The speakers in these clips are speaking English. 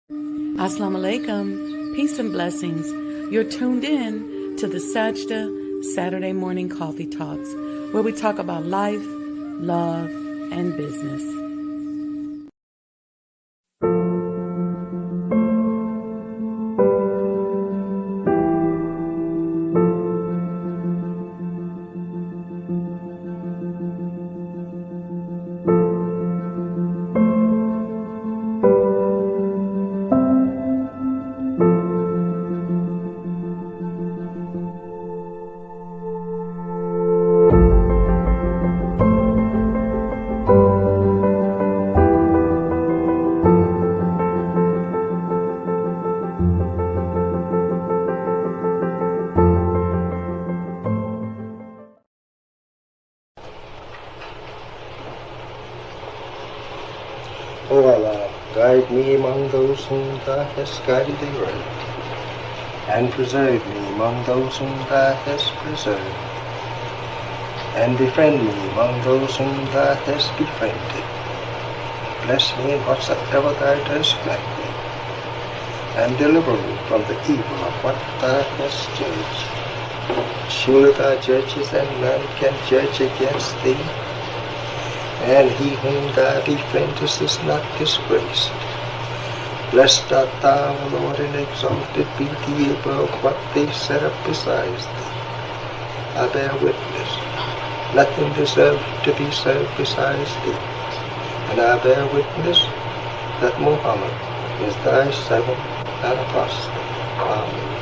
Assalamu alaikum, peace and blessings. You're tuned in to the Sajdah Saturday Morning Coffee Talks, where we talk about life, love, and business. O Allah, guide me among those whom Thou hast guided aright, and preserve me among those whom Thou hast preserved, and befriend me among those whom Thou hast befriended. Bless me in whatsoever Thou dost grant me, and deliver me from the evil of what Thou hast judged. Surely Thou judges, and none can judge against Thee, and he whom Thou befriendest is not disgraced. Blessed art Thou, O Lord, and exalted be Thee above what they set up besides Thee. I bear witness, nothing deserved to be served besides Thee, and I bear witness that Muhammad is Thy servant and apostle. Amen.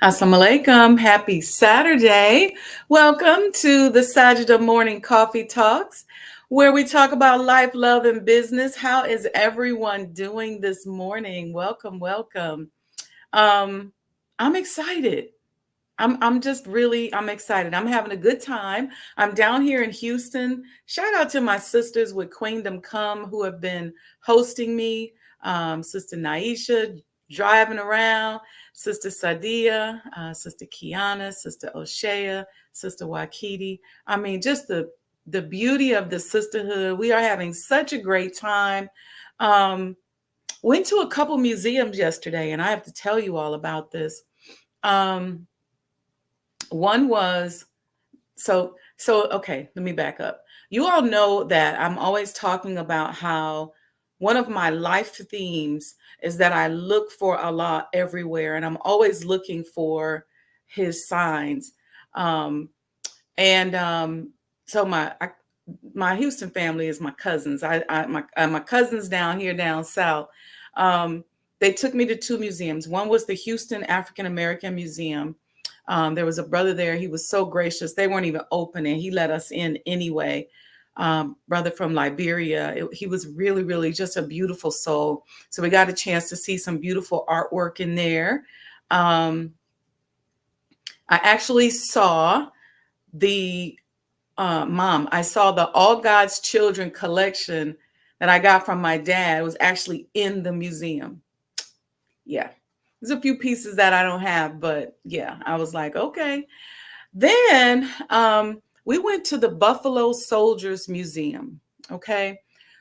Assalamu alaikum. Happy Saturday. Welcome to the Sajdah Morning Coffee Talks, where we talk about life, love, and business. How is everyone doing this morning? Welcome, welcome. I'm excited. I'm excited. I'm having a good time. I'm down here in Houston. Shout out to my sisters with Queendom Come who have been hosting me. Sister Naisha driving around, Sister Sadia, Sister Kiana, Sister O'Shea, Sister Wakiti. I mean, just the beauty of the sisterhood. We are having such a great time. Went to a couple museums yesterday, and I have to tell you all about this. One was okay, let me back up. You all know that I'm always talking about how one of my life themes is that I look for Allah everywhere, and I'm always looking for his signs. And so my Houston family is my cousins. My cousins down here down south. They took me to two museums. One was the Houston African American Museum. There was a brother there. He was so gracious. They weren't even open, and he let us in anyway. Brother from Liberia. He was really, really just a beautiful soul. So we got a chance to see some beautiful artwork in there. I actually saw the I saw the All God's Children collection that I got from my dad. It was actually in the museum. Yeah. There's a few pieces that I don't have, but yeah, I was like, okay. Then we went to the Buffalo Soldiers Museum. Okay.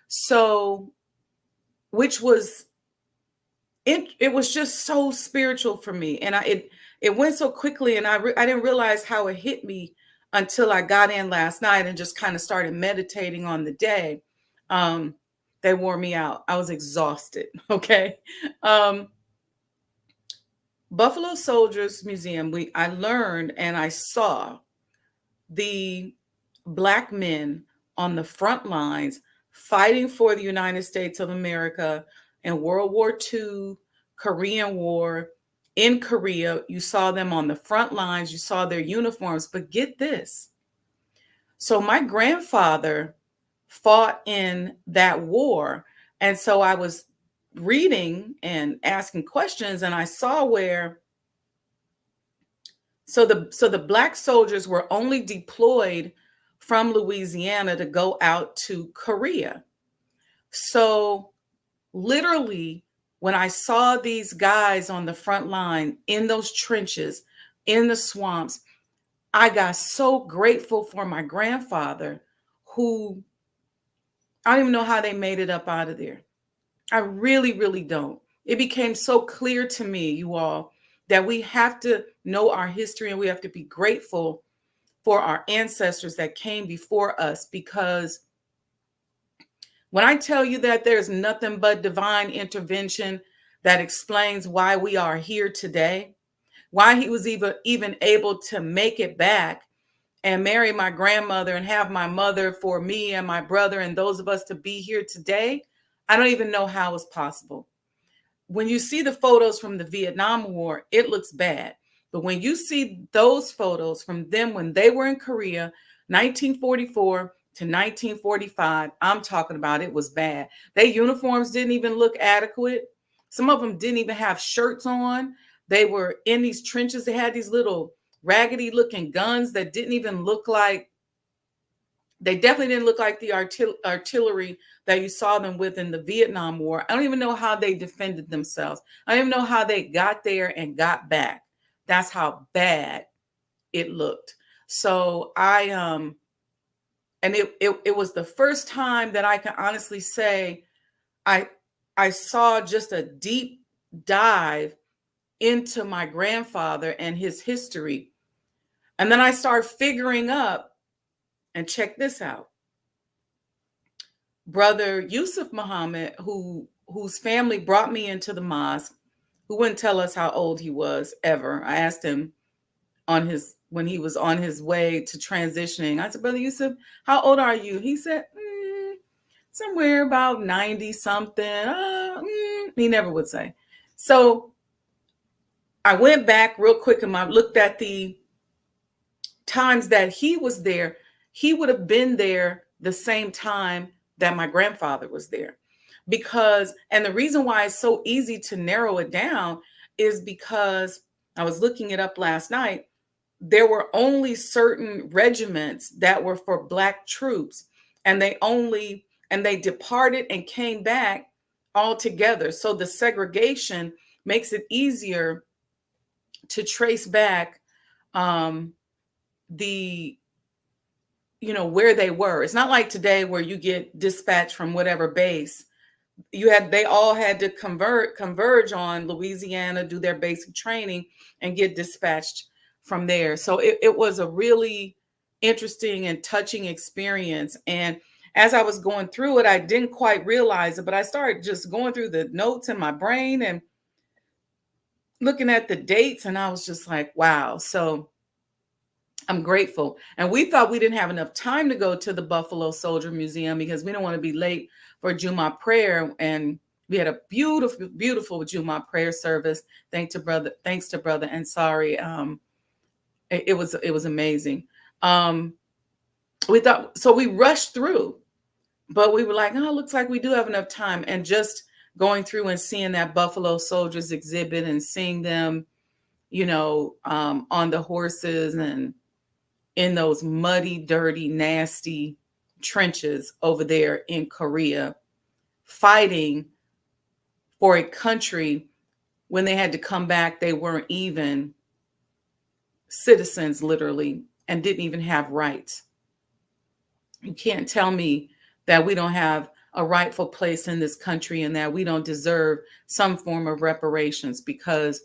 So, which was, it was just so spiritual for me. And it went so quickly, and I didn't realize how it hit me until I got in last night and just kind of started meditating on the day. They wore me out. I was exhausted. Okay. Buffalo Soldiers Museum, I learned and I saw the Black men on the front lines fighting for the United States of America in World War II, Korean War. In Korea, you saw them on the front lines, you saw their uniforms, but get this. So my grandfather fought in that war, and so I was reading and asking questions, and I saw where so the Black soldiers were only deployed from Louisiana to go out to Korea. So literally, when I saw these guys on the front line in those trenches, in the swamps, I got so grateful for my grandfather, who I don't even know how they made it up out of there. I really, really don't. It became so clear to me, you all, that we have to know our history and we have to be grateful for our ancestors that came before us. Because when I tell you that there's nothing but divine intervention that explains why we are here today, why he was even able to make it back and marry my grandmother and have my mother for me and my brother and those of us to be here today, I don't even know how it's possible. When you see the photos from the Vietnam War, it looks bad. But when you see those photos from them when they were in Korea, 1944 to 1945, I'm talking about it was bad. Their uniforms didn't even look adequate. Some of them didn't even have shirts on. They were in these trenches. They had these little raggedy looking guns that didn't even look like, they definitely didn't look like the artillery that you saw them with in the Vietnam War. I don't even know how they defended themselves. I don't even know how they got there and got back. That's how bad it looked. So and it was the first time that I can honestly say I saw just a deep dive into my grandfather and his history. And then I started figuring up, and check this out. Brother Yusuf Muhammad, whose family brought me into the mosque, who wouldn't tell us how old he was ever. I asked him when he was on his way to transitioning. I said, Brother Yusuf, how old are you? He said, somewhere about 90 something. He never would say. So I went back real quick and I looked at the times that he was there. He would have been there the same time that my grandfather was there. Because, and the reason why it's so easy to narrow it down is because I was looking it up last night. There were only certain regiments that were for Black troops, and they departed and came back all together. So the segregation makes it easier to trace back the where they were. It's not like today where you get dispatched from whatever base. They all had to converge on Louisiana, do their basic training, and get dispatched from there. So it was a really interesting and touching experience. And as I was going through it, I didn't quite realize it, but I started just going through the notes in my brain and looking at the dates, and I was just like, wow. So I'm grateful. And we thought we didn't have enough time to go to the Buffalo Soldier Museum because we don't want to be late for Juma prayer. And we had a beautiful, beautiful Juma prayer service. Thanks to brother Ansari. It was amazing. We thought, so we rushed through, but we were like, oh, it looks like we do have enough time. And just going through and seeing that Buffalo Soldiers exhibit and seeing them, on the horses and in those muddy, dirty, nasty trenches over there in Korea, fighting for a country. When they had to come back, they weren't even citizens, literally, and didn't even have rights. You can't tell me that we don't have a rightful place in this country and that we don't deserve some form of reparations, because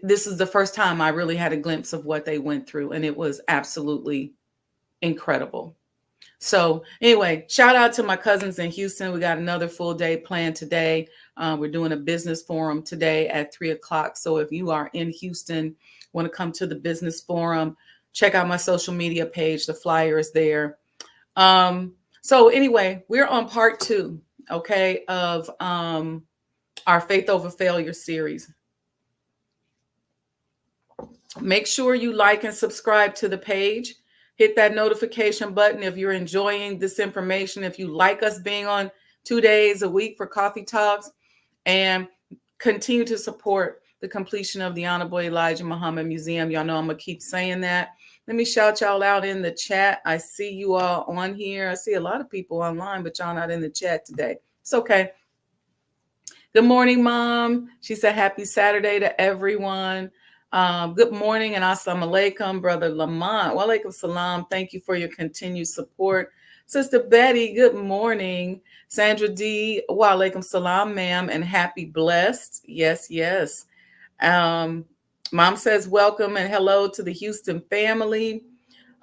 this is the first time I really had a glimpse of what they went through, and it was absolutely incredible. So anyway, shout out to my cousins in Houston. We got another full day planned today. We're doing a business forum today at 3:00. So if you are in Houston, want to come to the business forum, check out my social media page. The flyer is there. So anyway, we're on part 2, okay, of our Faith Over Failure series. Make sure you like and subscribe to the page. Hit that notification button if you're enjoying this information. If you like us being on 2 days a week for Coffee Talks, and continue to support the completion of the Honorable Elijah Muhammad Museum. Y'all know I'm going to keep saying that. Let me shout y'all out in the chat. I see you all on here. I see a lot of people online, but y'all not in the chat today. It's okay. Good morning, Mom. She said happy Saturday to everyone. Good morning and assalamu alaikum, Brother Lamont. Wa alaikum salam. Thank you for your continued support. Sister Betty, good morning. Sandra D, wa alaikum salam, ma'am, and happy blessed. Yes, yes. Mom says welcome and hello to the Houston family.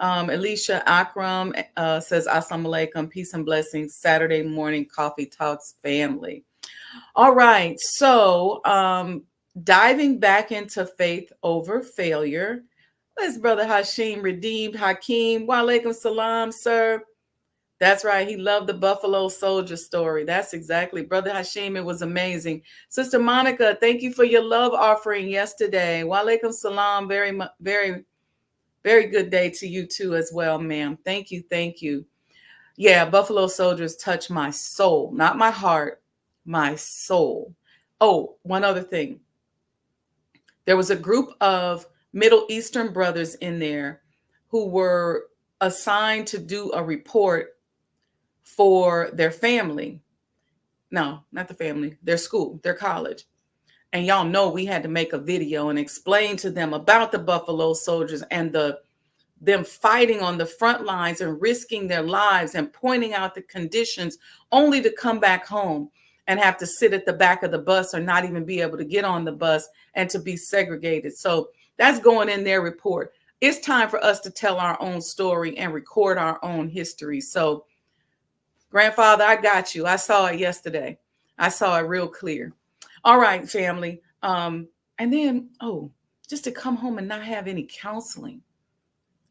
Alicia Akram says assalamu alaikum, peace and blessings, Saturday morning Coffee Talks family. All right, so diving back into Faith Over Failure. Let's Brother Hashim Redeemed Hakeem. Wa alaikum salam, sir. That's right. He loved the Buffalo Soldier story. That's exactly. Brother Hashim, it was amazing. Sister Monica, thank you for your love offering yesterday. Wa alaikum salam. Very, very, very good day to you too as well, ma'am. Thank you. Thank you. Yeah, Buffalo Soldiers touch my soul, not my heart, my soul. Oh, one other thing. There was a group of Middle Eastern brothers in there who were assigned to do a report for their family. No, not the family, their school, their college. And y'all know we had to make a video and explain to them about the Buffalo Soldiers and them fighting on the front lines and risking their lives and pointing out the conditions, only to come back home and have to sit at the back of the bus or not even be able to get on the bus and to be segregated. So that's going in their report. It's time for us to tell our own story and record our own history. So grandfather, I got you. I saw it yesterday. I saw it real clear. All right, family. And then, just to come home and not have any counseling,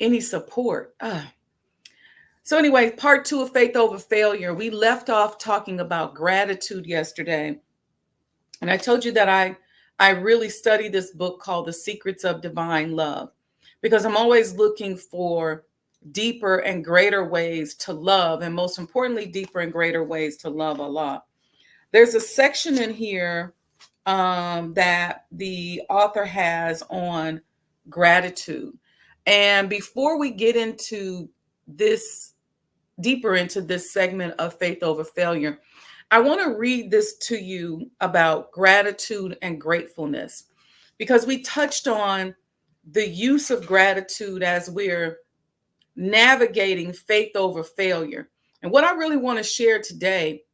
any support. So anyway, part 2 of Faith Over Failure. We left off talking about gratitude yesterday. And I told you that I really study this book called The Secrets of Divine Love, because I'm always looking for deeper and greater ways to love, and most importantly, deeper and greater ways to love Allah. There's a section in here that the author has on gratitude. And before we get into this, deeper into this segment of Faith Over Failure, I want to read this to you about gratitude and gratefulness, because we touched on the use of gratitude as we're navigating faith over failure. And what I really want to share today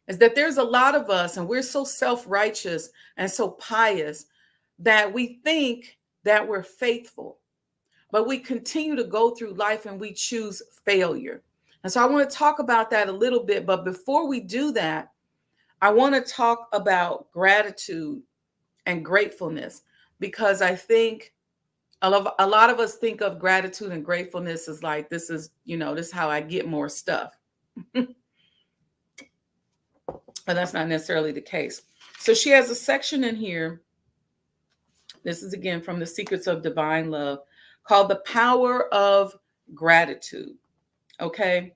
is that there's a lot of us, and we're so self-righteous and so pious that we think that we're faithful, but we continue to go through life and we choose failure. And so I want to talk about that a little bit. But before we do that, I want to talk about gratitude and gratefulness, because I think a lot of us think of gratitude and gratefulness as like, this is how I get more stuff. But that's not necessarily the case. So she has a section in here. This is again from The Secrets of Divine Love, called The Power of Gratitude. Okay.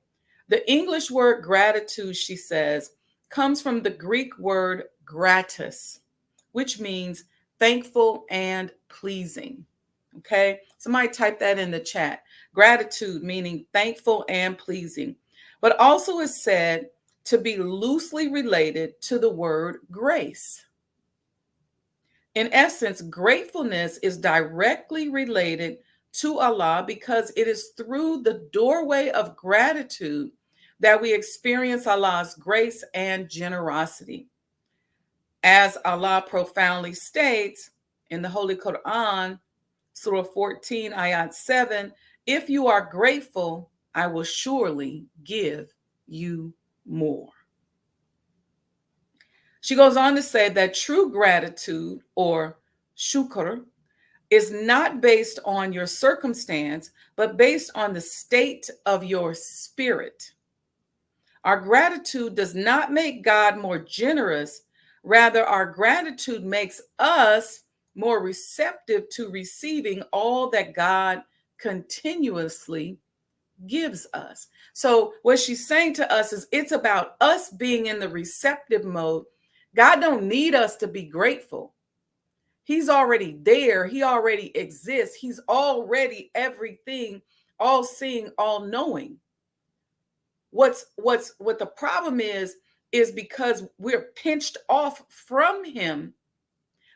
The English word gratitude, she says, comes from the Greek word gratis, which means thankful and pleasing. Okay. Somebody type that in the chat. Gratitude meaning thankful and pleasing, but also is said to be loosely related to the word grace. In essence, gratefulness is directly related to Allah because it is through the doorway of gratitude that we experience Allah's grace and generosity. As Allah profoundly states in the Holy Quran, Surah 14, Ayat 7, if you are grateful, I will surely give you more. She goes on to say that true gratitude, or shukr, is not based on your circumstance, but based on the state of your spirit. Our gratitude does not make God more generous. Rather, our gratitude makes us more receptive to receiving all that God continuously gives us. So what she's saying to us is it's about us being in the receptive mode. God don't need us to be grateful. He's already there. He already exists. He's already everything, all seeing, all knowing. What the problem is because we're pinched off from him.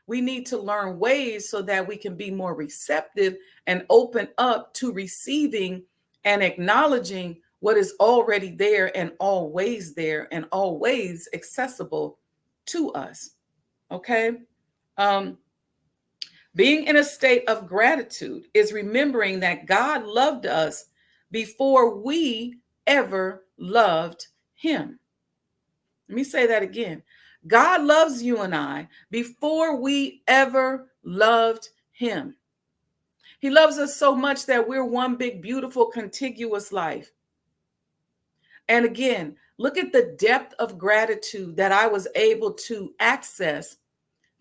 We need to learn ways so that we can be more receptive and open up to receiving and acknowledging what is already there and always accessible to us. Okay. Being in a state of gratitude is remembering that God loved us before we ever loved him. Let me say that again. God loves you and I before we ever loved him. He loves us so much that we're one big, beautiful, contiguous life. And again, look at the depth of gratitude that I was able to access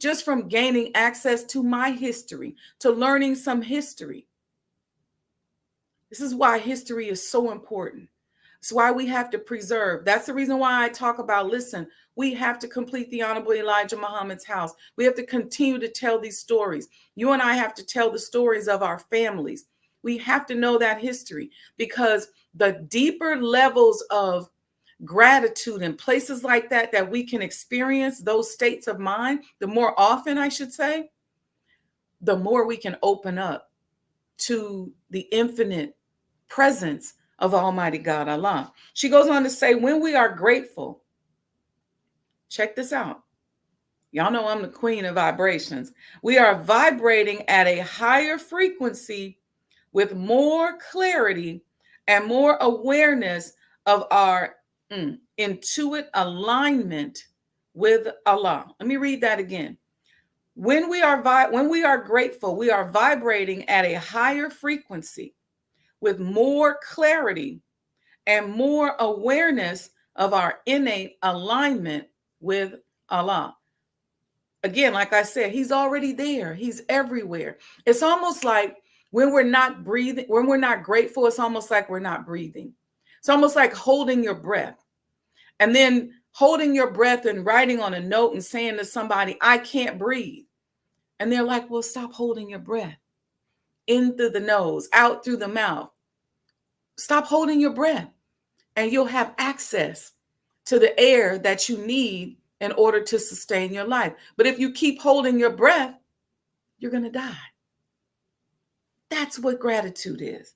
just from gaining access to my history, to learning some history. This is why history is so important. It's why we have to preserve. That's the reason why I talk about, listen, we have to complete the Honorable Elijah Muhammad's house. We have to continue to tell these stories. You and I have to tell the stories of our families. We have to know that history, because the deeper levels of gratitude in places like that we can experience those states of mind, the more often, I should say, the more we can open up to the infinite presence of Almighty God, Allah. She goes on to say, when we are grateful, check this out. Y'all know I'm the queen of vibrations. We are vibrating at a higher frequency with more clarity and more awareness of our intuitive alignment with Allah. Let me read that again. When we are grateful, we are vibrating at a higher frequency with more clarity and more awareness of our innate alignment with Allah. again, like I said, he's already there. He's everywhere. It's almost like when we're not breathing, when we're not grateful, it's almost like we're not breathing. It's almost like holding your breath and then holding your breath and writing on a note and saying to somebody, I can't breathe. And they're like, well, stop holding your breath. In through the nose, out through the mouth. Stop holding your breath and you'll have access to the air that you need in order to sustain your life. But if you keep holding your breath, you're going to die. That's what gratitude is.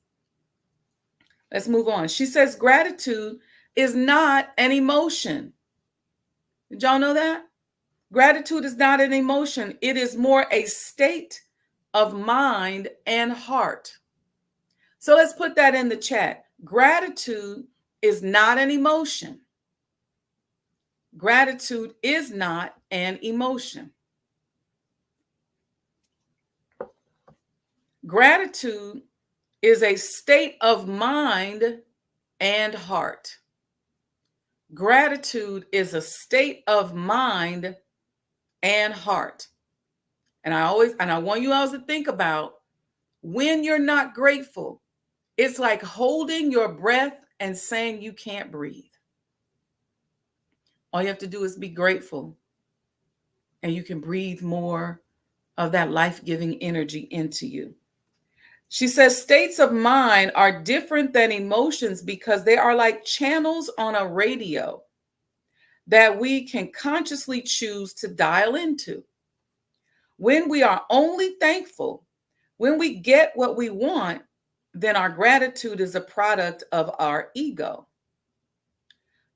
Let's move on. She says gratitude is not an emotion. Did y'all know that? Gratitude is not an emotion. It is more a state of mind and heart. So let's put that in the chat. Gratitude is not an emotion. Gratitude is not an emotion. Gratitude is a state of mind and heart. Gratitude is a state of mind and heart. And I want you all to think about when you're not grateful, it's like holding your breath and saying you can't breathe. All you have to do is be grateful, and you can breathe more of that life-giving energy into you. She says states of mind are different than emotions because they are like channels on a radio that we can consciously choose to dial into. When we are only thankful, when we get what we want, then our gratitude is a product of our ego.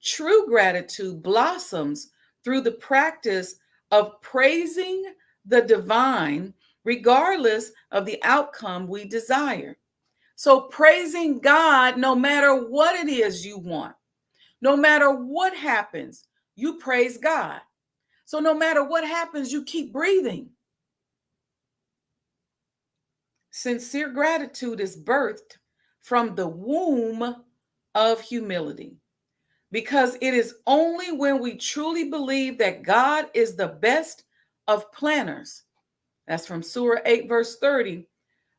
True gratitude blossoms through the practice of praising the divine, regardless of the outcome we desire. So praising God, no matter what it is you want, no matter what happens, you praise God. So no matter what happens, you keep breathing. Sincere gratitude is birthed from the womb of humility, because it is only when we truly believe that God is the best of planners, that's from Surah 8, verse 30,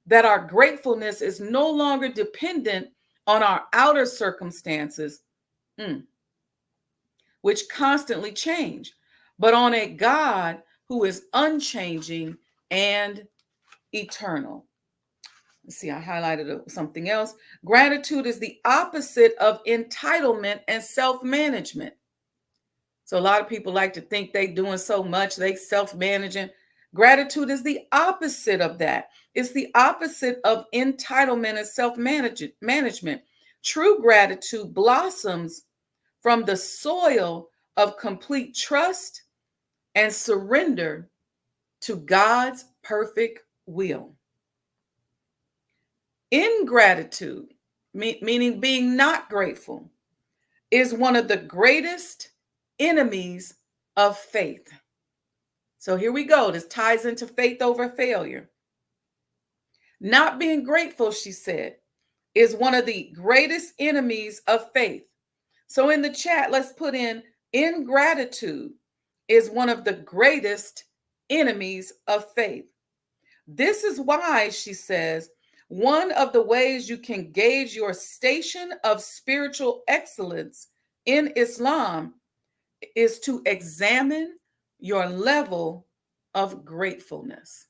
that our gratefulness is no longer dependent on our outer circumstances, which constantly change, but on a God who is unchanging and eternal. Let's see, I highlighted something else. Gratitude is the opposite of entitlement and self-management. So a lot of people like to think they're doing so much, they self-managing. Gratitude is the opposite of that. It's the opposite of entitlement and self-management. True gratitude blossoms from the soil of complete trust and surrender to God's perfect will. Ingratitude, meaning being not grateful, is one of the greatest enemies of faith. So here we go. This ties into faith over failure. Not being grateful, she said, is one of the greatest enemies of faith. So in the chat, let's put in ingratitude is one of the greatest enemies of faith. This is why, she says, one of the ways you can gauge your station of spiritual excellence in Islam is to examine your level of gratefulness.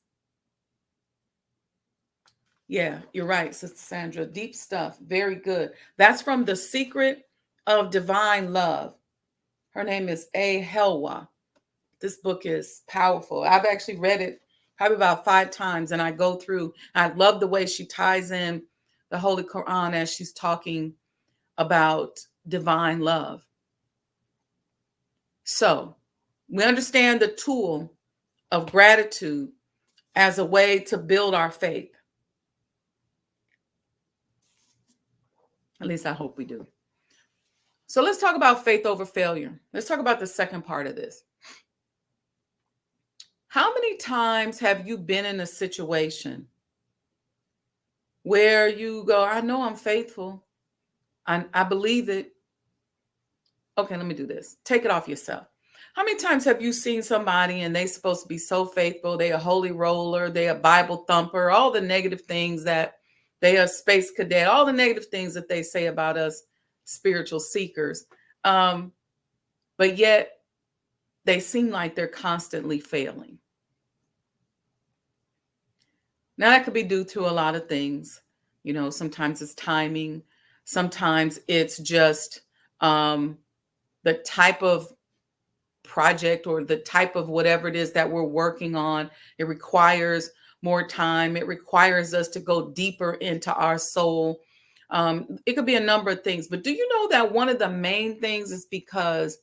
Yeah, you're right, Sister Sandra. Deep stuff. Very good. That's from The Secret of Divine Love. Her name is A. Helwa. This book is powerful. I've actually read it probably about 5 times, and I go through. I love the way she ties in the Holy Quran as she's talking about divine love. So we understand the tool of gratitude as a way to build our faith. At least I hope we do. So let's talk about faith over failure. Let's talk about the second part of this. How many times have you been in a situation where you go, I know I'm faithful. I believe it. Okay, let me do this. Take it off yourself. How many times have you seen somebody and they supposed to be so faithful? They a holy roller, they a Bible thumper, all the negative things that they are space cadet, all the negative things that they say about us spiritual seekers. Um, but yet they seem like they're constantly failing. Now that could be due to a lot of things. Sometimes it's timing, sometimes it's just the type of project or the type of whatever it is that we're working on. It requires more time. It requires us to go deeper into our soul. It could be a number of things, but do you know that one of the main things is because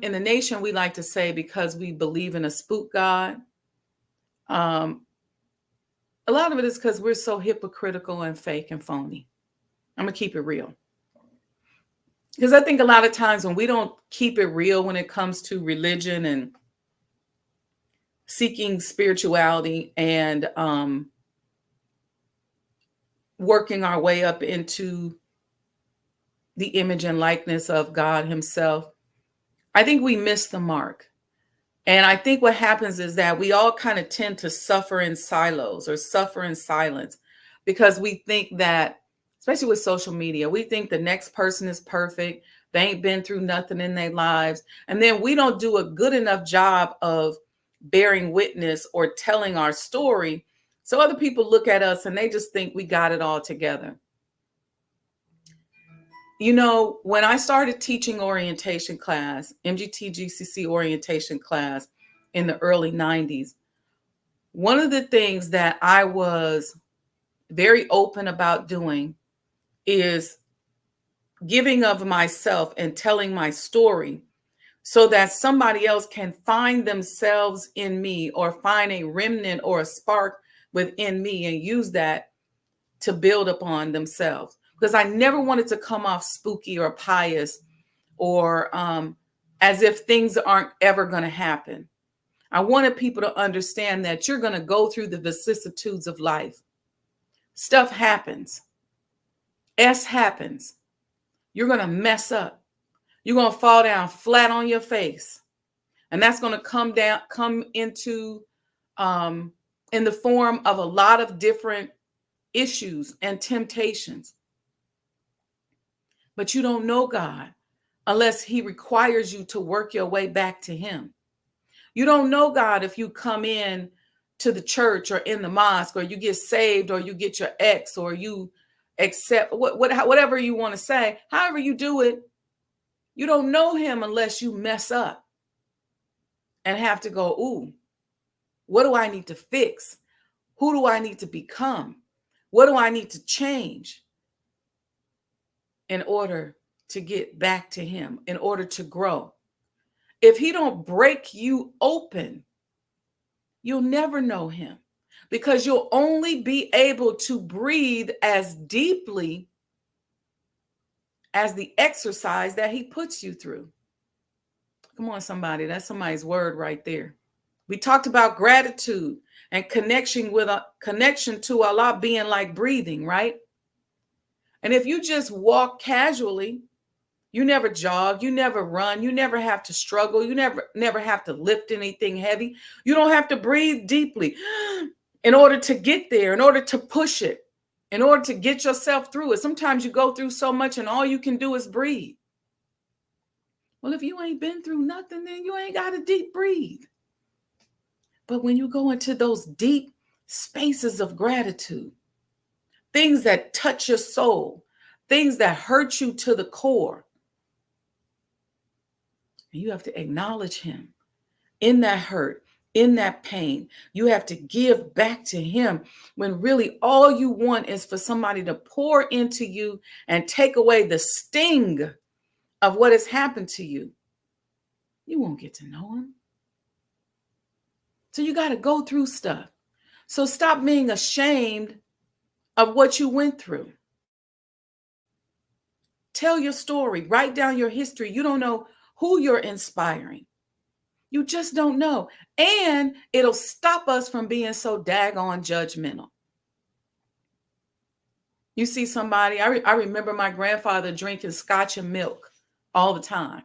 in the nation, we like to say because we believe in a spook God. A lot of it is because we're so hypocritical and fake and phony. I'm going to keep it real. Because I think a lot of times when we don't keep it real when it comes to religion and seeking spirituality and working our way up into the image and likeness of God himself, I think we miss the mark. And I think what happens is that we all kind of tend to suffer in silos or suffer in silence because we think that, especially with social media, we think the next person is perfect. They ain't been through nothing in their lives. And then we don't do a good enough job of bearing witness or telling our story. So other people look at us and they just think we got it all together. When I started teaching orientation class, MGT GCC orientation class in the early 90s, one of the things that I was very open about doing is giving of myself and telling my story so that somebody else can find themselves in me or find a remnant or a spark within me and use that to build upon themselves. Because I never wanted to come off spooky or pious or as if things aren't ever going to happen. I wanted people to understand that you're going to go through the vicissitudes of life. Stuff happens. S happens. You're going to mess up. You're going to fall down flat on your face. And that's going to come into in the form of a lot of different issues and temptations. But you don't know God unless he requires you to work your way back to him. You don't know God if you come in to the church or in the mosque or you get saved or you get your ex or you accept whatever you want to say. However you do it, you don't know him unless you mess up and have to go, ooh, what do I need to fix? Who do I need to become? What do I need to change in order to get back to him, in order to grow? If he don't break you open, you'll never know him because you'll only be able to breathe as deeply as the exercise that he puts you through. Come on, somebody. That's somebody's word right there. We talked about gratitude and connection to Allah being like breathing, right? And if you just walk casually, you never jog, you never run, you never have to struggle, you never have to lift anything heavy. You don't have to breathe deeply in order to get there, in order to push it, in order to get yourself through it. Sometimes you go through so much and all you can do is breathe. Well, if you ain't been through nothing, then you ain't got to deep breathe. But when you go into those deep spaces of gratitude, things that touch your soul, things that hurt you to the core, you have to acknowledge him in that hurt, in that pain. You have to give back to him when really all you want is for somebody to pour into you and take away the sting of what has happened to you. You won't get to know him. So you got to go through stuff. So stop being ashamed of what you went through. Tell your story. Write down your history. You don't know who you're inspiring. You just don't know. And it'll stop us from being so daggone judgmental. You see somebody, I remember my grandfather drinking scotch and milk all the time.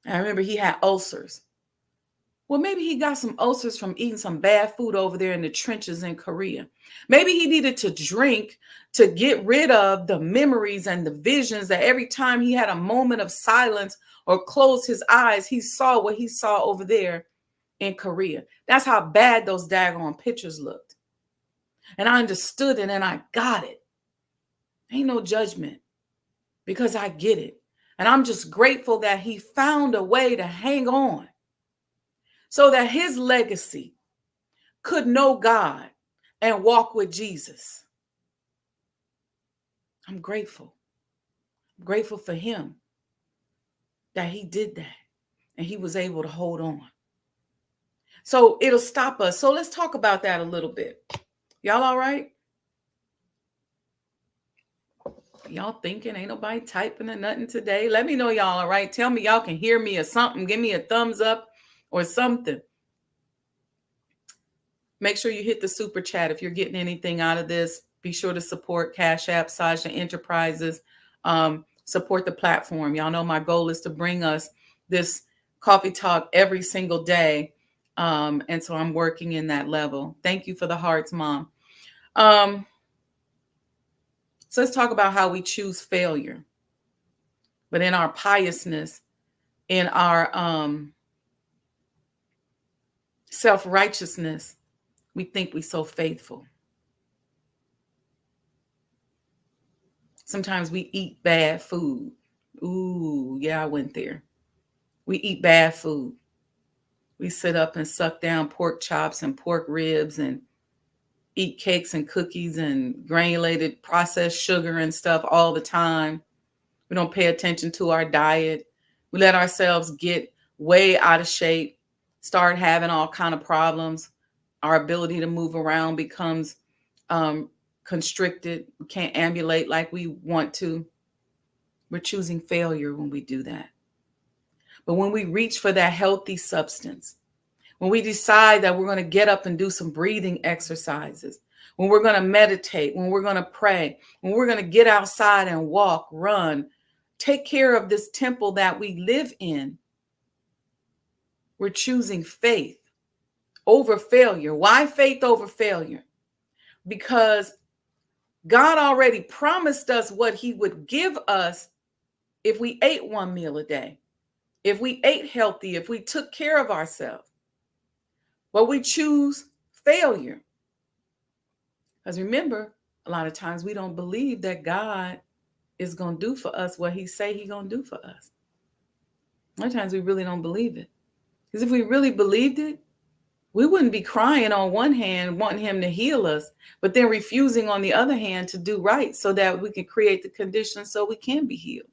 I remember he had ulcers. Well, maybe he got some ulcers from eating some bad food over there in the trenches in Korea. Maybe he needed to drink to get rid of the memories and the visions that every time he had a moment of silence or closed his eyes, he saw what he saw over there in Korea. That's how bad those daggone pictures looked. And I understood it and I got it. Ain't no judgment because I get it. And I'm just grateful that he found a way to hang on so that his legacy could know God and walk with Jesus. I'm grateful. I'm grateful for him that he did that and he was able to hold on. So it'll stop us. So let's talk about that a little bit. Y'all all right? Y'all thinking ain't nobody typing or nothing today? Let me know y'all all right. Tell me y'all can hear me or something. Give me a thumbs up or something. Make sure you hit the super chat if you're getting anything out of this. Be sure to support Cash App, Sajdah Enterprises. Support the platform. Y'all know my goal is to bring us this coffee talk every single day. And so I'm working in that level. Thank you for the hearts, Mom. So let's talk about how we choose failure. But in our piousness, in our self-righteousness, we think we're so faithful. Sometimes we eat bad food. Ooh, yeah, I went there. We eat bad food. We sit up and suck down pork chops and pork ribs and eat cakes and cookies and granulated processed sugar and stuff all the time. We don't pay attention to our diet. We let ourselves get way out of shape, start having all kind of problems. Our ability to move around becomes constricted. We can't ambulate like we want to. We're choosing failure when we do that. But when we reach for that healthy substance, when we decide that we're going to get up and do some breathing exercises, when we're going to meditate, when we're going to pray, when we're going to get outside and walk, run, take care of this temple that we live in, we're choosing faith over failure. Why faith over failure? Because God already promised us what he would give us if we ate one meal a day, if we ate healthy, if we took care of ourselves. But we choose failure. Because remember, a lot of times we don't believe that God is going to do for us what he say he going to do for us. A lot of times we really don't believe it. Because if we really believed it, we wouldn't be crying on one hand, wanting him to heal us, but then refusing on the other hand to do right so that we can create the conditions so we can be healed.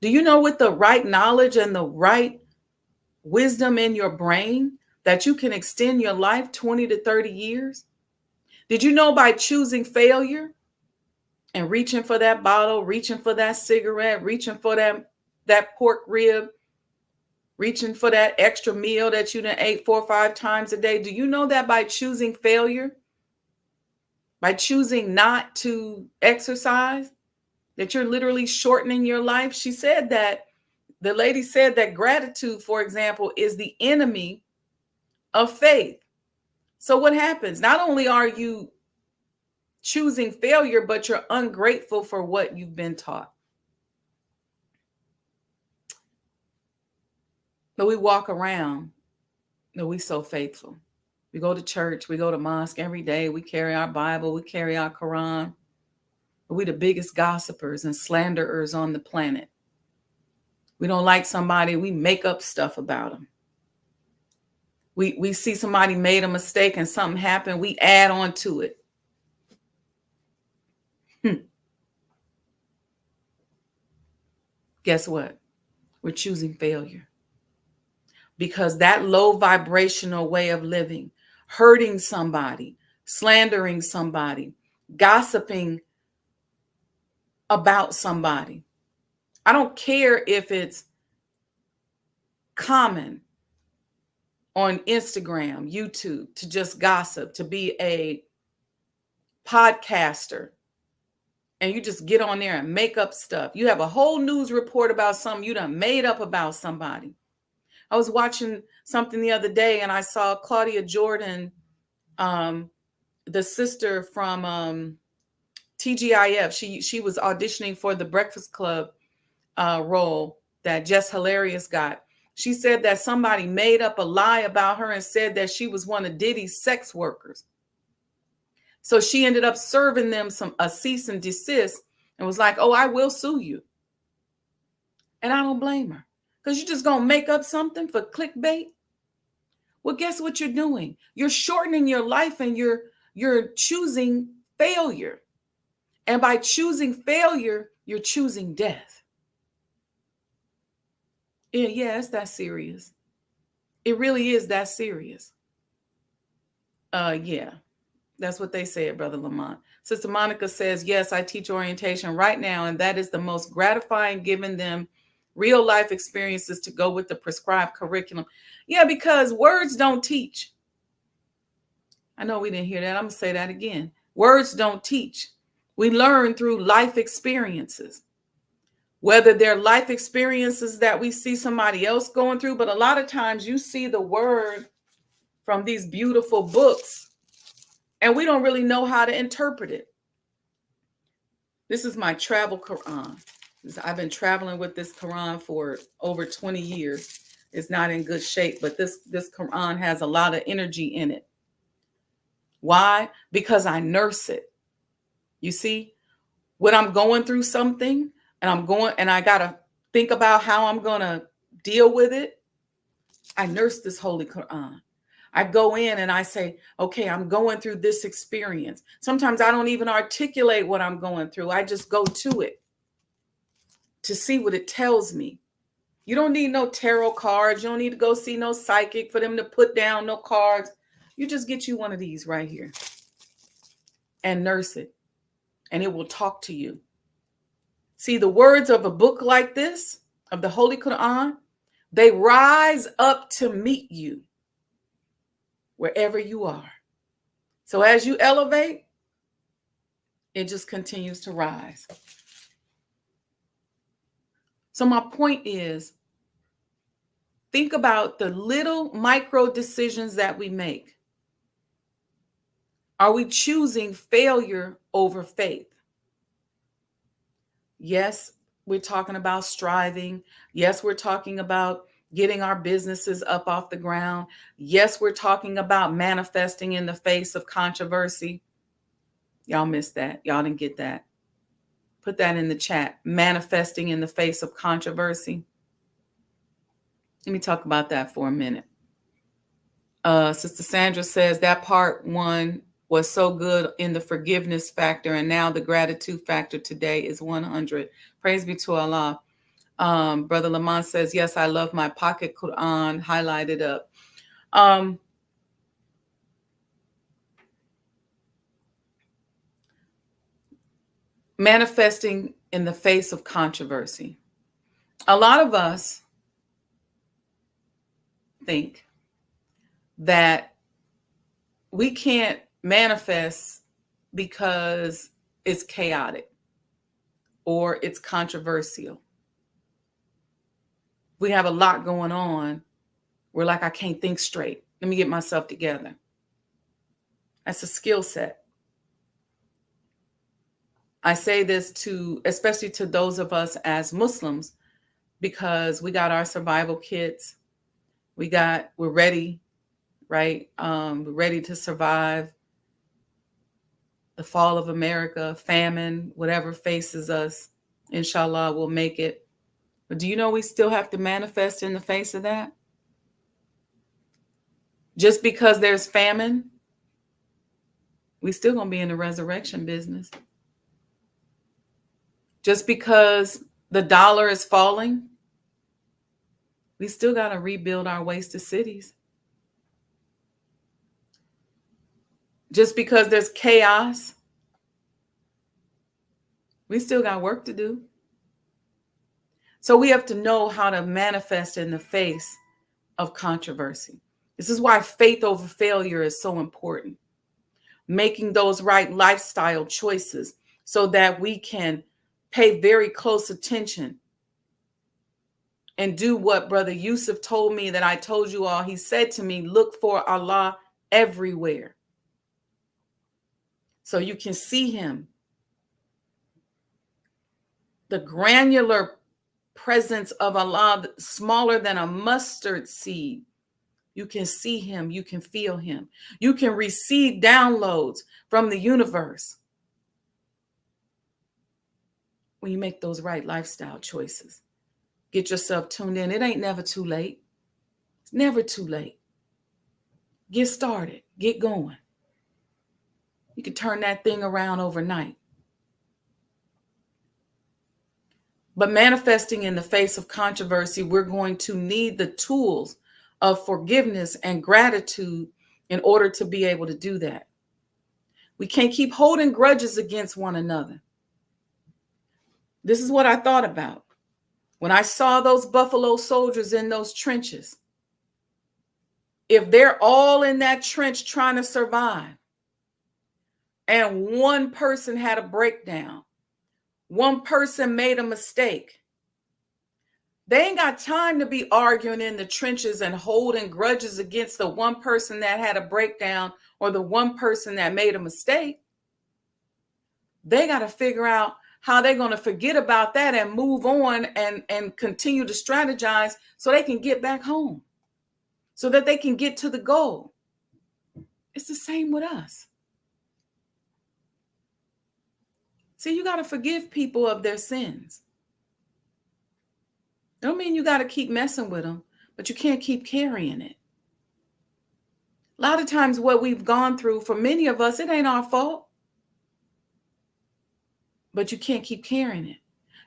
Do you know with the right knowledge and the right wisdom in your brain that you can extend your life 20 to 30 years? Did you know by choosing failure and reaching for that bottle, reaching for that cigarette, reaching for that pork rib, reaching for that extra meal that you done ate 4 or 5 times a day, do you know that by choosing failure, by choosing not to exercise, that you're literally shortening your life? She said that, the lady said that gratitude, for example, is the enemy of faith. So what happens? Not only are you choosing failure, but you're ungrateful for what you've been taught. But we walk around, we so faithful. We go to church, we go to mosque every day, we carry our Bible, we carry our Quran. But we the biggest gossipers and slanderers on the planet. We don't like somebody, we make up stuff about them. We see somebody made a mistake and something happened, we add on to it. Guess what? We're choosing failure. Because that low vibrational way of living, hurting somebody, slandering somebody, gossiping about somebody. I don't care if it's common on Instagram, YouTube, to just gossip, to be a podcaster and you just get on there and make up stuff. You have a whole news report about something you done made up about somebody. I was watching something the other day and I saw Claudia Jordan, the sister from TGIF. She was auditioning for the Breakfast Club role that Jess Hilarious got. She said that somebody made up a lie about her and said that she was one of Diddy's sex workers. So she ended up serving them a cease and desist and was like, oh, I will sue you. And I don't blame her, because you're just going to make up something for clickbait. Well, guess what you're doing? You're shortening your life, and you're choosing failure. And by choosing failure, you're choosing death. Yeah, it's that serious. It really is that serious. Yeah. That's what they said, Brother Lamont. Sister Monica says, yes, I teach orientation right now, and that is the most gratifying, giving them real life experiences to go with the prescribed curriculum. Yeah, because words don't teach. I know we didn't hear that. I'm going to say that again. Words don't teach. We learn through life experiences, whether they're life experiences that we see somebody else going through. But a lot of times you see the word from these beautiful books, and we don't really know how to interpret it. This is my travel Quran. I've been traveling with this Quran for over 20 years. It's not in good shape, but this Quran has a lot of energy in it. Why? Because I nurse it. You see, when I'm going through something and I got to think about how I'm going to deal with it, I nurse this Holy Quran. I go in and I say, okay, I'm going through this experience. Sometimes I don't even articulate what I'm going through. I just go to it to see what it tells me. You don't need no tarot cards. You don't need to go see no psychic for them to put down no cards. You just get you one of these right here and nurse it, and it will talk to you. See, the words of a book like this, of the Holy Quran, they rise up to meet you wherever you are. So as you elevate, it just continues to rise. So my point is, think about the little micro decisions that we make. Are we choosing failure over faith? Yes, we're talking about striving. Yes, we're talking about getting our businesses up off the ground. Yes, we're talking about manifesting in the face of controversy. Y'all missed that. Y'all didn't get that. Put that in the chat. Manifesting in the face of controversy. Let me talk about that for a minute. Sister Sandra says that part one was so good in the forgiveness factor, and now the gratitude factor today is 100. Praise be to Allah. Brother Lamont says, yes, I love my pocket Quran highlighted up. Manifesting in the face of controversy. A lot of us think that we can't manifest because it's chaotic or it's controversial. We have a lot going on. We're like, I can't think straight. Let me get myself together. That's a skill set. I say this especially to those of us as Muslims, because we got our survival kits. We're ready, right? We're ready to survive the fall of America, famine, whatever faces us. Inshallah, we'll make it. But do you know we still have to manifest in the face of that? Just because there's famine, we still gonna be in the resurrection business. Just because the dollar is falling, we still got to rebuild our wasted cities. Just because there's chaos, we still got work to do. So we have to know how to manifest in the face of controversy. This is why faith over failure is so important. Making those right lifestyle choices, so that we can pay very close attention and do what Brother Yusuf told me that I told you all. He said to me, look for Allah everywhere so you can see him. The granular presence of Allah, smaller than a mustard seed. You can see him. You can feel him. You can receive downloads from the universe when you make those right lifestyle choices. Get yourself tuned in. It ain't never too late. It's never too late. Get started. Get going. You can turn that thing around overnight. But manifesting in the face of controversy, we're going to need the tools of forgiveness and gratitude in order to be able to do that. We can't keep holding grudges against one another. This is what I thought about when I saw those Buffalo soldiers in those trenches. If they're all in that trench trying to survive, and one person had a breakdown, one person made a mistake, they ain't got time to be arguing in the trenches and holding grudges against the one person that had a breakdown or the one person that made a mistake. They got to figure out how they're going to forget about that and move on and continue to strategize so they can get back home, so that they can get to the goal. It's the same with us. See, you got to forgive people of their sins. Don't mean you got to keep messing with them, but you can't keep carrying it. A lot of times what we've gone through, for many of us, it ain't our fault. But you can't keep carrying it.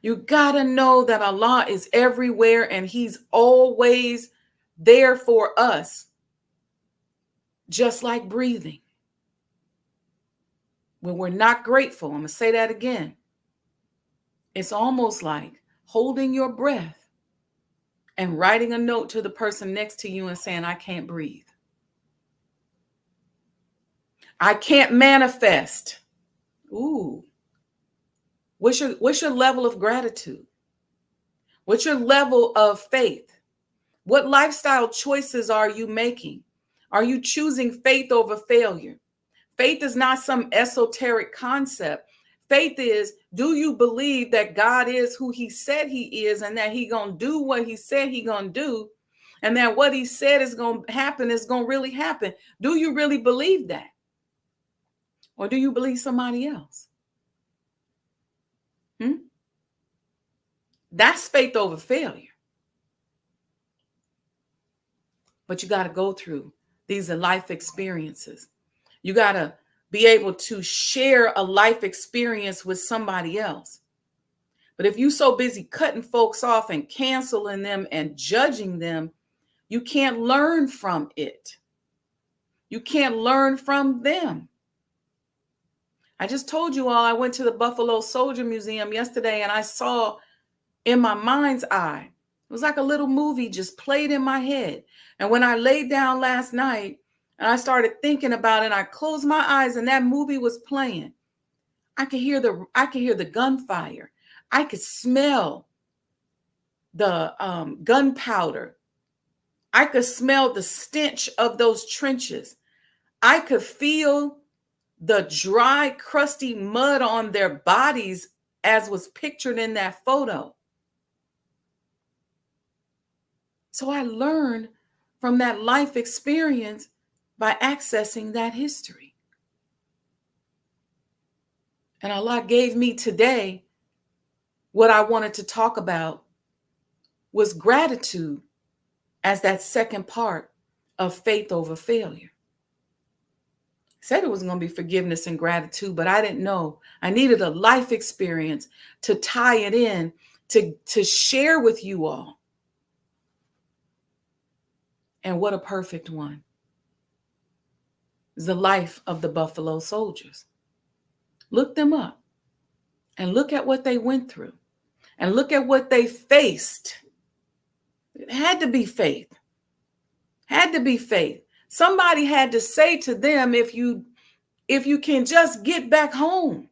You got to know that Allah is everywhere and he's always there for us, just like breathing. When we're not grateful, I'm going to say that again. It's almost like holding your breath and writing a note to the person next to you and saying, I can't breathe. I can't manifest. Ooh. What's your level of gratitude? What's your level of faith? What lifestyle choices are you making? Are you choosing faith over failure? Faith is not some esoteric concept. Faith is, do you believe that God is who he said he is and that he gonna do what he said he gonna do, and that what he said is gonna happen is gonna really happen? Do you really believe that? Or do you believe somebody else? That's faith over failure. But you got to go through these life experiences. You got to be able to share a life experience with somebody else. But if you're so busy cutting folks off and canceling them and judging them, you can't learn from it. You can't learn from them. I just told you all I went to the Buffalo Soldier Museum yesterday and I saw in my mind's eye, it was like a little movie just played in my head. And when I laid down last night and I started thinking about it, I closed my eyes and that movie was playing. I could hear the gunfire. I could smell the gunpowder. I could smell the stench of those trenches. I could feel the dry, crusty mud on their bodies as was pictured in that photo. So I learned from that life experience by accessing that history. And Allah gave me today what I wanted to talk about was gratitude as that second part of faith over failure. I said it was going to be forgiveness and gratitude, but I didn't know. I needed a life experience to tie it in, to share with you all. And what a perfect one is the life of the Buffalo Soldiers. Look them up and look at what they went through and look at what they faced. It had to be faith. Had to be faith. Somebody had to say to them, if you can just get back home.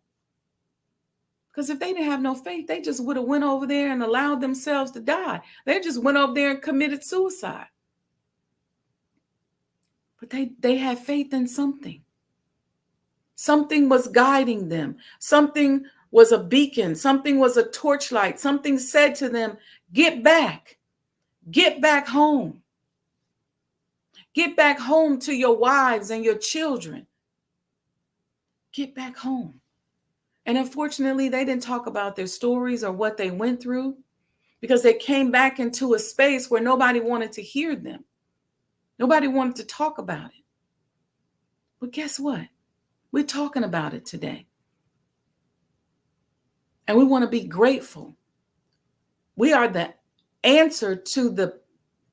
Because if they didn't have no faith, they just would have went over there and allowed themselves to die. They just went over there and committed suicide. But they had faith in something. Something was guiding them. Something was a beacon. Something was a torchlight. Something said to them, get back. Get back home. Get back home to your wives and your children. Get back home. And unfortunately, they didn't talk about their stories or what they went through because they came back into a space where nobody wanted to hear them. Nobody wanted to talk about it. But guess what? We're talking about it today. And we want to be grateful. We are the answer to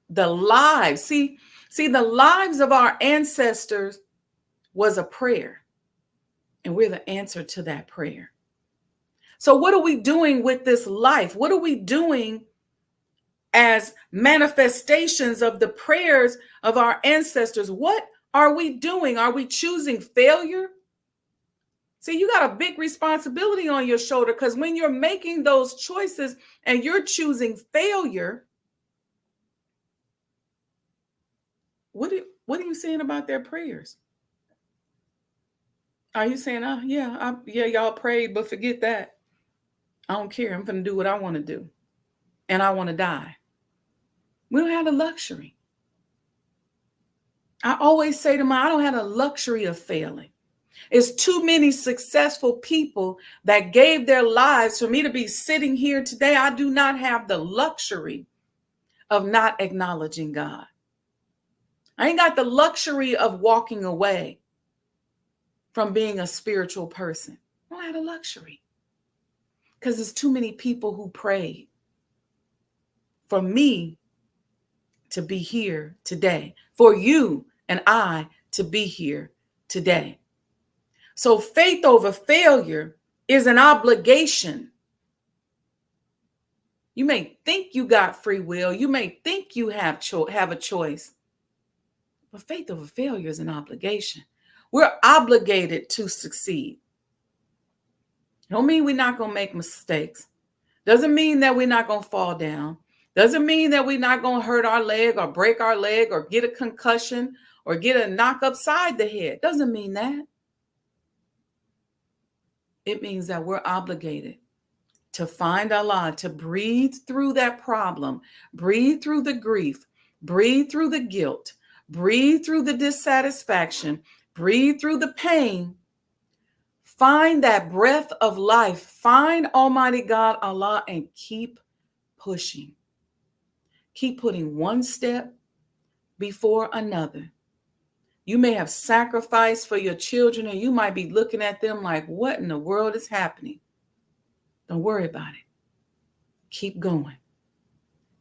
the lives. See, the lives of our ancestors was a prayer. And we're the answer to that prayer. So what are we doing with this life? What are we doing as manifestations of the prayers of our ancestors? What are we doing? Are we choosing failure? See, you got a big responsibility on your shoulder because when you're making those choices and you're choosing failure, what are you saying about their prayers? Are you saying, oh, yeah, y'all prayed, but forget that. I don't care. I'm going to do what I want to do. And I want to die. We don't have the luxury. I always say to I don't have the luxury of failing. It's too many successful people that gave their lives for me to be sitting here today. I do not have the luxury of not acknowledging God. I ain't got the luxury of walking away from being a spiritual person. I don't have the luxury because there's too many people who prayed for me to be here today, for you and I to be here today. So faith over failure is an obligation. You may think you got free will. You may think you have a choice. But faith over failure is an obligation. We're obligated to succeed. Don't mean we're not going to make mistakes. Doesn't mean that we're not going to fall down. Doesn't mean that we're not going to hurt our leg or break our leg or get a concussion or get a knock upside the head. Doesn't mean that. It means that we're obligated to find Allah, to breathe through that problem, breathe through the grief, breathe through the guilt, breathe through the dissatisfaction, breathe through the pain. Find that breath of life. Find Almighty God, Allah, and keep pushing. Keep putting one step before another. You may have sacrificed for your children and you might be looking at them like, what in the world is happening? Don't worry about it. Keep going.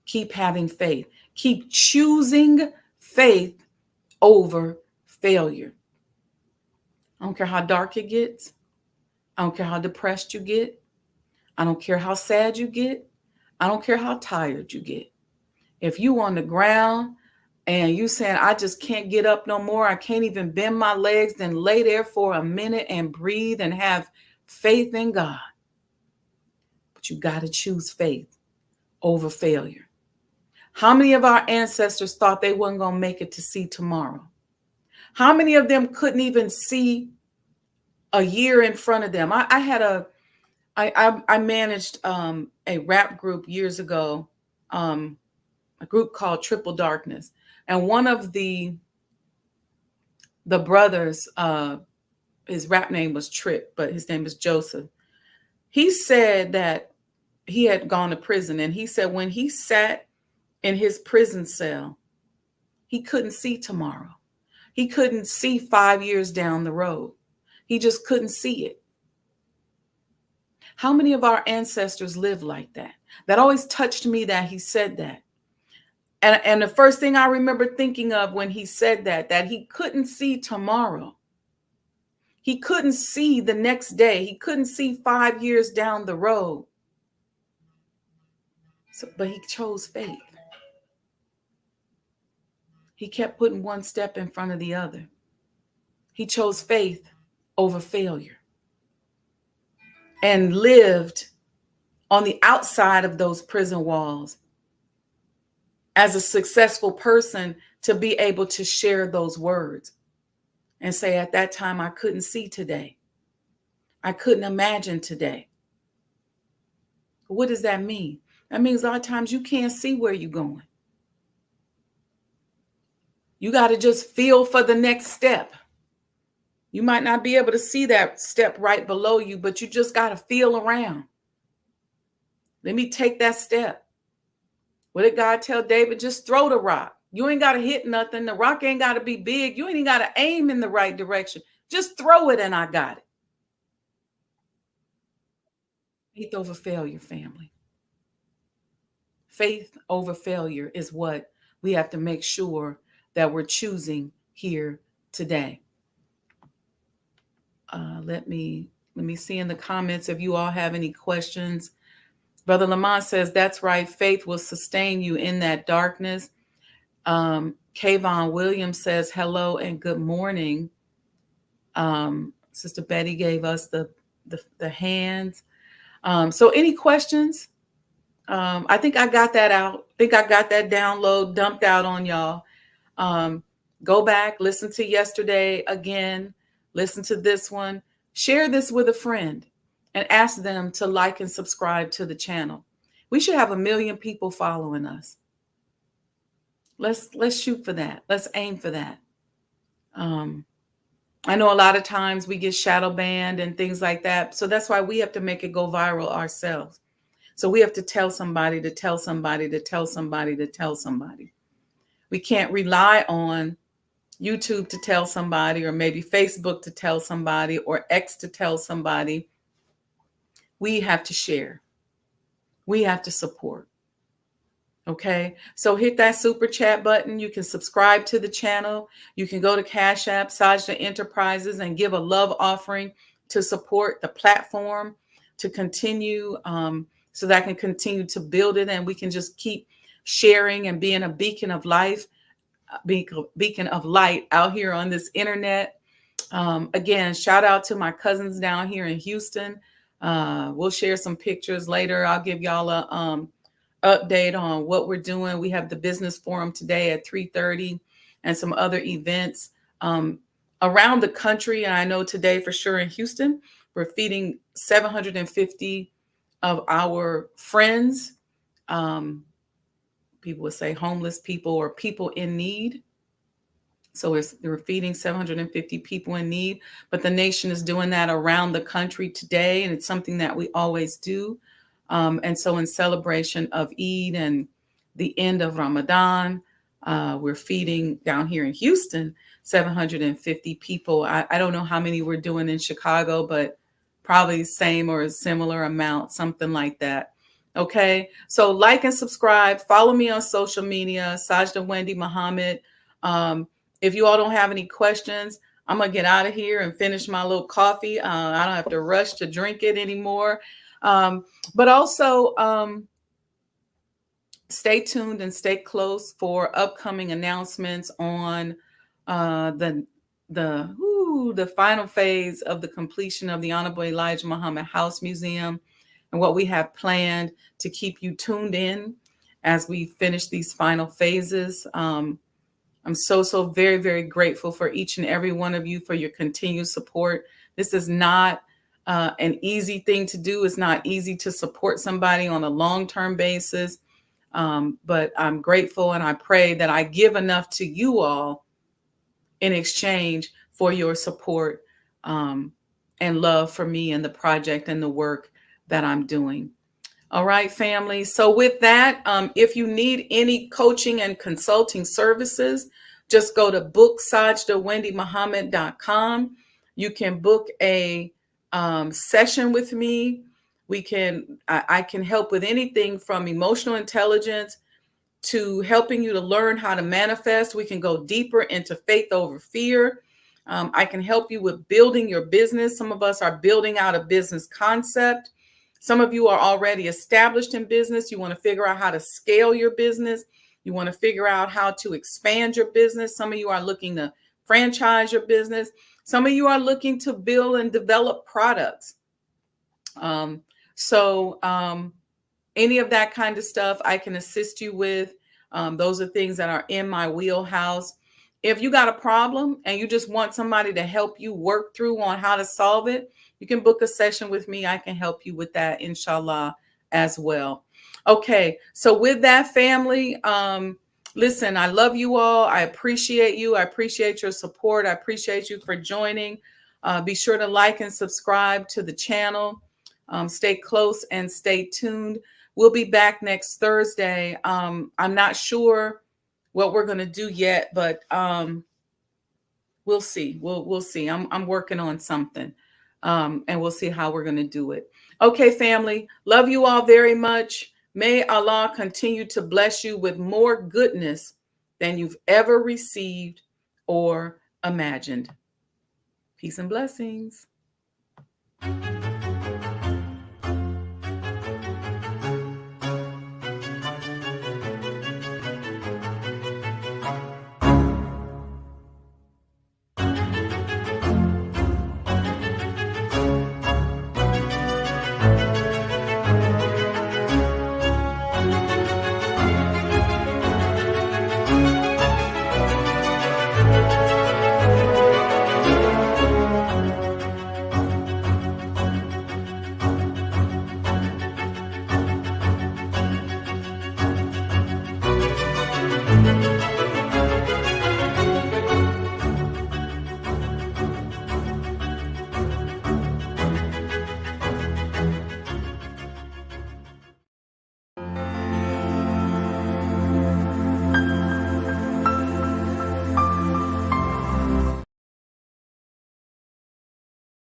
Keep having faith. Keep choosing faith over failure. I don't care how dark it gets. I don't care how depressed you get. I don't care how sad you get. I don't care how tired you get. If you on the ground and you saying, I just can't get up no more, I can't even bend my legs, then lay there for a minute and breathe and have faith in God. But you got to choose faith over failure. How many of our ancestors thought they weren't going to make it to see tomorrow? How many of them couldn't even see a year in front of them? I managed a rap group years ago, a group called Triple Darkness. And one of the brothers, his rap name was Trip, but his name is Joseph. He said that he had gone to prison. And he said when he sat in his prison cell, he couldn't see tomorrow. He couldn't see 5 years down the road. He just couldn't see it. How many of our ancestors live like that? That always touched me that he said that. And the first thing I remember thinking of when he said that he couldn't see tomorrow. He couldn't see the next day. He couldn't see 5 years down the road. But he chose faith. He kept putting one step in front of the other. He chose faith over failure. and lived on the outside of those prison walls as a successful person to be able to share those words and say, at that time, I couldn't see today. I couldn't imagine today. What does that mean? That means a lot of times you can't see where you're going. You got to just feel for the next step. You might not be able to see that step right below you, but you just got to feel around. Let me take that step. What did God tell David? Just throw the rock. You ain't got to hit nothing. The rock ain't got to be big. You ain't even got to aim in the right direction. Just throw it and I got it. Faith over failure, family. Faith over failure is what we have to make sure that we're choosing here today. Let me see in the comments if you all have any questions. Brother Lamont says, that's right. Faith will sustain you in that darkness. Kayvon Williams says, hello and good morning. Sister Betty gave us the hands. So any questions? I think I got that out. I think I got that download dumped out on y'all. Go back, listen to yesterday again, listen to this one, share this with a friend and ask them to like and subscribe to the channel. We should have 1 million people following us. Let's shoot for that. Let's aim for that. I know a lot of times we get shadow banned and things like that. So that's why we have to make it go viral ourselves. So we have to tell somebody to tell somebody to tell somebody to tell somebody. We can't rely on YouTube to tell somebody, or maybe Facebook to tell somebody, or X to tell somebody. We have to share. We have to support. Okay, so hit that super chat button. You can subscribe to the channel. You can go to Cash App, Sajdah Enterprises, and give a love offering to support the platform to continue, so that I can continue to build it and we can just keep sharing and being a beacon of life, beacon of light out here on this internet. Again, shout out to my cousins down here in Houston. We'll share some pictures later. I'll give y'all a update on what we're doing. We have the business forum today at 3:30 and some other events around the country. And I know today for sure in Houston, we're feeding 750 of our friends. People would say homeless people or people in need. So we're feeding 750 people in need, but the nation is doing that around the country today. And it's something that we always do. And so in celebration of Eid and the end of Ramadan, we're feeding down here in Houston, 750 people. I don't know how many we're doing in Chicago, but probably same or a similar amount, something like that. Okay, so like and subscribe. Follow me on social media, Sajdah Wendy Muhammad. If you all don't have any questions, I'm going to get out of here and finish my little coffee. I don't have to rush to drink it anymore. But also stay tuned and stay close for upcoming announcements on the final phase of the completion of the Honorable Elijah Muhammad House Museum and what we have planned to keep you tuned in as we finish these final phases. I'm so very, very grateful for each and every one of you for your continued support. This is not an easy thing to do. It's not easy to support somebody on a long-term basis. But I'm grateful and I pray that I give enough to you all in exchange for your support and love for me and the project and the work that I'm doing. All right, family. So with that, if you need any coaching and consulting services, just go to booksajdahwendymuhammad.com. You can book a session with me. I can help with anything from emotional intelligence to helping you to learn how to manifest. We can go deeper into faith over fear. I can help you with building your business. Some of us are building out a business concept. Some of you are already established in business. You want to figure out how to scale your business. You want to figure out how to expand your business. Some of you are looking to franchise your business. Some of you are looking to build and develop products. Um, so any of that kind of stuff I can assist you with. Those are things that are in my wheelhouse. If you got a problem and you just want somebody to help you work through on how to solve it, you can book a session with me. I can help you with that, inshallah, as well. Okay, so with that, family, listen, I love you all. I appreciate you. I appreciate your support. I appreciate you for joining. Be sure to like and subscribe to the channel. Stay close and stay tuned. We'll be back next Thursday. I'm not sure what we're going to do yet, but we'll see. We'll see. I'm working on something, and we'll see how we're going to do it. Okay, family. Love you all very much. May Allah continue to bless you with more goodness than you've ever received or imagined. Peace and blessings.